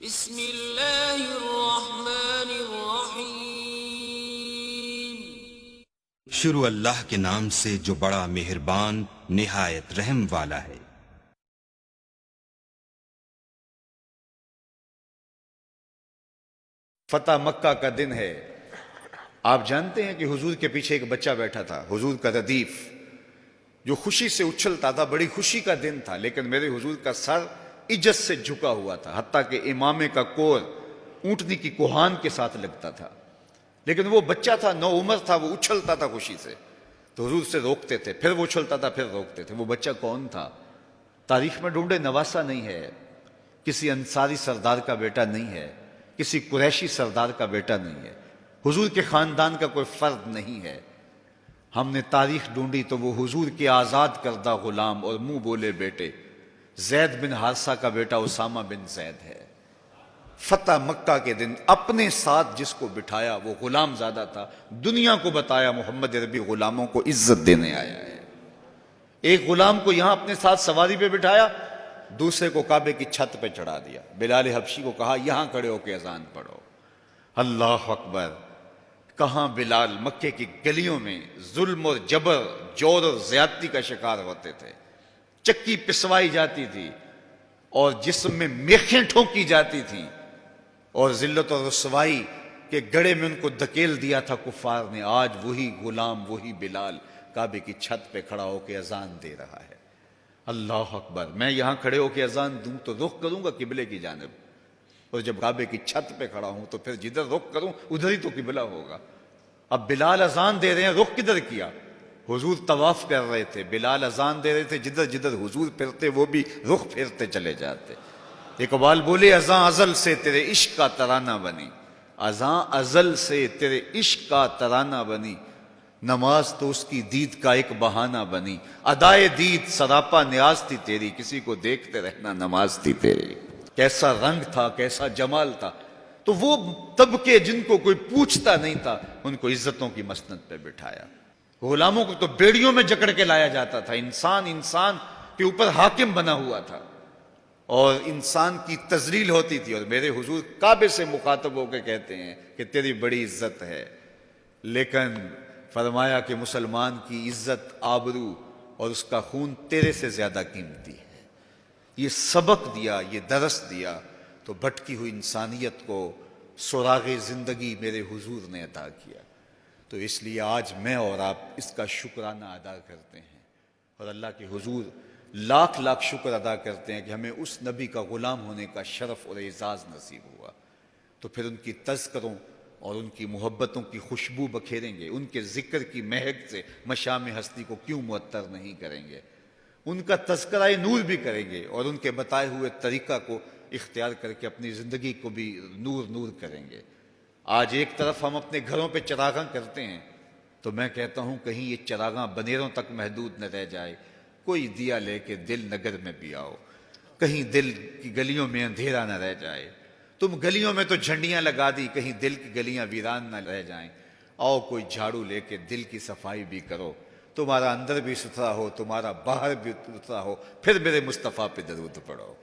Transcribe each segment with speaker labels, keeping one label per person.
Speaker 1: بسم اللہ الرحمن الرحیم۔
Speaker 2: شروع اللہ کے نام سے جو بڑا مہربان نہایت رحم والا ہے۔
Speaker 3: فتح مکہ کا دن ہے۔ آپ جانتے ہیں کہ حضور کے پیچھے ایک بچہ بیٹھا تھا، حضور کا ردیف، جو خوشی سے اچھلتا تھا۔ بڑی خوشی کا دن تھا، لیکن میرے حضور کا سر عجز سے جھکا ہوا تھا، حتیٰ کہ امامے کا کور اونٹنی کی کوہان کے ساتھ لگتا تھا۔ لیکن وہ بچہ تھا، نو عمر تھا، وہ اچھلتا تھا خوشی سے، تو حضور سے روکتے تھے، پھر وہ اچھلتا تھا، پھر روکتے تھے۔ وہ بچہ کون تھا؟ تاریخ میں ڈھونڈے، نواسہ نہیں ہے، کسی انصاری سردار کا بیٹا نہیں ہے، کسی قریشی سردار کا بیٹا نہیں ہے، حضور کے خاندان کا کوئی فرد نہیں ہے۔ ہم نے تاریخ ڈھونڈی تو وہ حضور کے آزاد کردہ غلام اور منہ بولے بیٹے زید بن حارثہ کا بیٹا اسامہ بن زید ہے۔ فتح مکہ کے دن اپنے ساتھ جس کو بٹھایا وہ غلام زادہ تھا، دنیا کو بتایا محمد عربی غلاموں کو عزت دینے آیا ہے۔ ایک غلام کو یہاں اپنے ساتھ سواری پہ بٹھایا، دوسرے کو کعبے کی چھت پہ چڑھا دیا۔ بلال حبشی کو کہا یہاں کھڑے ہو کے اذان پڑھو۔ اللہ اکبر! کہاں بلال مکے کی گلیوں میں ظلم اور جبر، جور اور زیادتی کا شکار ہوتے تھے، چکی پسوائی جاتی تھی اور جسم میں میخیں ٹھونکی جاتی تھیں، اور ذلت اور رسوائی کے گڑھے میں ان کو دھکیل دیا تھا کفار نے۔ آج وہی غلام، وہی بلال کعبے کی چھت پہ کھڑا ہو کے اذان دے رہا ہے۔ اللہ اکبر! میں یہاں کھڑے ہو کے اذان دوں تو رخ کروں گا قبلے کی جانب، اور جب کعبے کی چھت پہ کھڑا ہوں تو پھر جدھر رخ کروں ادھر ہی تو قبلہ ہوگا۔ اب بلال اذان دے رہے ہیں، رخ کدھر کیا؟ حضور طواف کر رہے تھے، بلال اذان دے رہے تھے، جدھر جدھر حضور پھرتے وہ بھی رخ پھرتے چلے جاتے۔ اقبال بولے اذان ازل سے تیرے عشق کا ترانہ بنی، اذان ازل سے تیرے عشق کا ترانہ بنی، نماز تو اس کی دید کا ایک بہانہ بنی، ادائے دید سراپا نیاز تھی تیری، کسی کو دیکھتے رہنا نماز تھی تیری۔ کیسا رنگ تھا، کیسا جمال تھا! تو وہ طبقے جن کو کوئی پوچھتا نہیں تھا، ان کو عزتوں کی مسند پہ بٹھایا۔ غلاموں کو تو بیڑیوں میں جکڑ کے لایا جاتا تھا۔ انسان کے اوپر حاکم بنا ہوا تھا اور انسان کی تذلیل ہوتی تھی، اور میرے حضور کعبے سے مخاطب ہو کے کہتے ہیں کہ تیری بڑی عزت ہے، لیکن فرمایا کہ مسلمان کی عزت، آبرو اور اس کا خون تیرے سے زیادہ قیمتی ہے۔ یہ سبق دیا، یہ درس دیا، تو بھٹکی ہوئی انسانیت کو سراغ زندگی میرے حضور نے عطا کیا۔ تو اس لیے آج میں اور آپ اس کا شکرانہ ادا کرتے ہیں، اور اللہ کے حضور لاکھ لاکھ شکر ادا کرتے ہیں کہ ہمیں اس نبی کا غلام ہونے کا شرف اور اعزاز نصیب ہوا۔ تو پھر ان کی تذکروں اور ان کی محبتوں کی خوشبو بکھیریں گے، ان کے ذکر کی مہک سے مشام ہستی کو کیوں معطر نہیں کریں گے، ان کا تذکرہ نور بھی کریں گے، اور ان کے بتائے ہوئے طریقہ کو اختیار کر کے اپنی زندگی کو بھی نور نور کریں گے۔ آج ایک طرف ہم اپنے گھروں پہ چراغاں کرتے ہیں، تو میں کہتا ہوں کہیں یہ چراغاں بنیروں تک محدود نہ رہ جائے، کوئی دیا لے کے دل نگر میں بھی آؤ، کہیں دل کی گلیوں میں اندھیرا نہ رہ جائے۔ تم گلیوں میں تو جھنڈیاں لگا دی، کہیں دل کی گلیاں ویران نہ رہ جائیں۔ آؤ کوئی جھاڑو لے کے دل کی صفائی بھی کرو، تمہارا اندر بھی ستھرا ہو، تمہارا باہر بھی ستھرا ہو، پھر میرے مصطفیٰ پہ درود پڑھو۔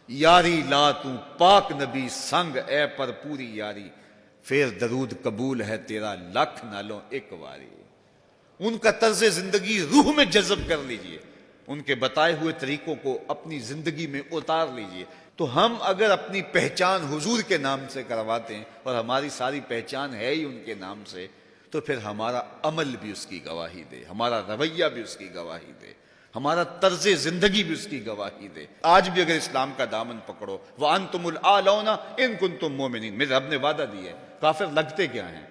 Speaker 3: یاری لا تو پاک نبی سنگ اے پر پوری یاری، پھر درود قبول ہے تیرا لاکھ نالوں ایک واری۔ ان کا طرز زندگی روح میں جذب کر لیجئے، ان کے بتائے ہوئے طریقوں کو اپنی زندگی میں اتار لیجئے۔ تو ہم اگر اپنی پہچان حضور کے نام سے کرواتے ہیں، اور ہماری ساری پہچان ہے ہی ان کے نام سے، تو پھر ہمارا عمل بھی اس کی گواہی دے، ہمارا رویہ بھی اس کی گواہی دے، ہمارا طرز زندگی بھی اس کی گواہی دے۔ آج بھی اگر اسلام کا دامن پکڑو، وَأَنْتُمُ الْأَعْلَوْنَ إِن كُنتُم مُؤْمِنِينَ، میرے رب نے وعدہ دیا ہے، کافر لگتے کیا ہیں؟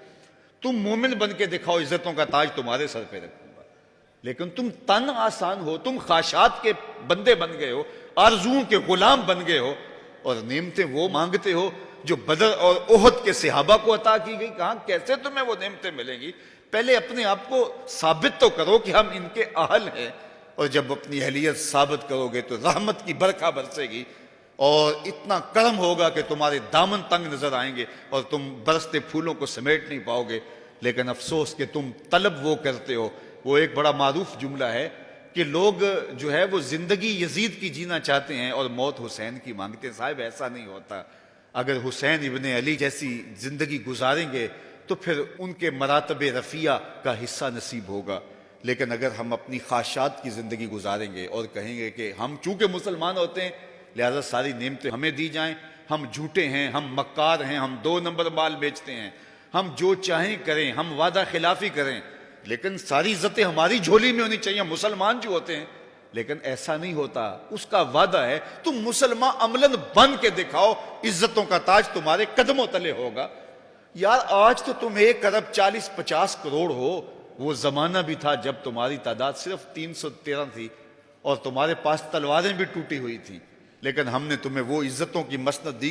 Speaker 3: تم مومن بن کے دکھاؤ، عزتوں کا تاج تمہارے سر پہ رکھوں گا۔ لیکن تم تن آسان ہو، تم خواہشات کے بندے بن گئے ہو، آرزوؤں کے غلام بن گئے ہو، اور نعمتیں وہ مانگتے ہو جو بدر اور احد کے صحابہ کو عطا کی گئی۔ کہاں کیسے تمہیں وہ نعمتیں ملیں گی؟ پہلے اپنے آپ کو ثابت تو کرو کہ ہم ان کے اہل ہیں، اور جب اپنی اہلیت ثابت کرو گے تو رحمت کی برکھا برسے گی، اور اتنا کرم ہوگا کہ تمہارے دامن تنگ نظر آئیں گے اور تم برستے پھولوں کو سمیٹ نہیں پاؤ گے۔ لیکن افسوس کہ تم طلب وہ کرتے ہو، وہ ایک بڑا معروف جملہ ہے کہ لوگ جو ہے وہ زندگی یزید کی جینا چاہتے ہیں اور موت حسین کی مانگتے ہیں۔ صاحب ایسا نہیں ہوتا۔ اگر حسین ابن علی جیسی زندگی گزاریں گے تو پھر ان کے مراتب رفیع کا حصہ نصیب ہوگا. لیکن اگر ہم اپنی خواہشات کی زندگی گزاریں گے اور کہیں گے کہ ہم چونکہ مسلمان ہوتے ہیں لہذا ساری نعمتیں ہمیں دی جائیں، ہم جھوٹے ہیں، ہم مکار ہیں، ہم 2 نمبر مال بیچتے ہیں، ہم جو چاہیں کریں، ہم وعدہ خلافی کریں، لیکن ساری عزتیں ہماری جھولی میں ہونی چاہیے، مسلمان جو ہوتے ہیں. لیکن ایسا نہیں ہوتا. اس کا وعدہ ہے تم مسلمان عملاً بن کے دکھاؤ، عزتوں کا تاج تمہارے قدموں تلے ہوگا. یار آج تو تم 1 ارب 40-50 کروڑ ہو. وہ زمانہ بھی تھا جب تمہاری تعداد صرف 313 تھی اور تمہارے پاس تلواریں بھی ٹوٹی ہوئی تھی، لیکن ہم نے تمہیں وہ عزتوں کی مسند دی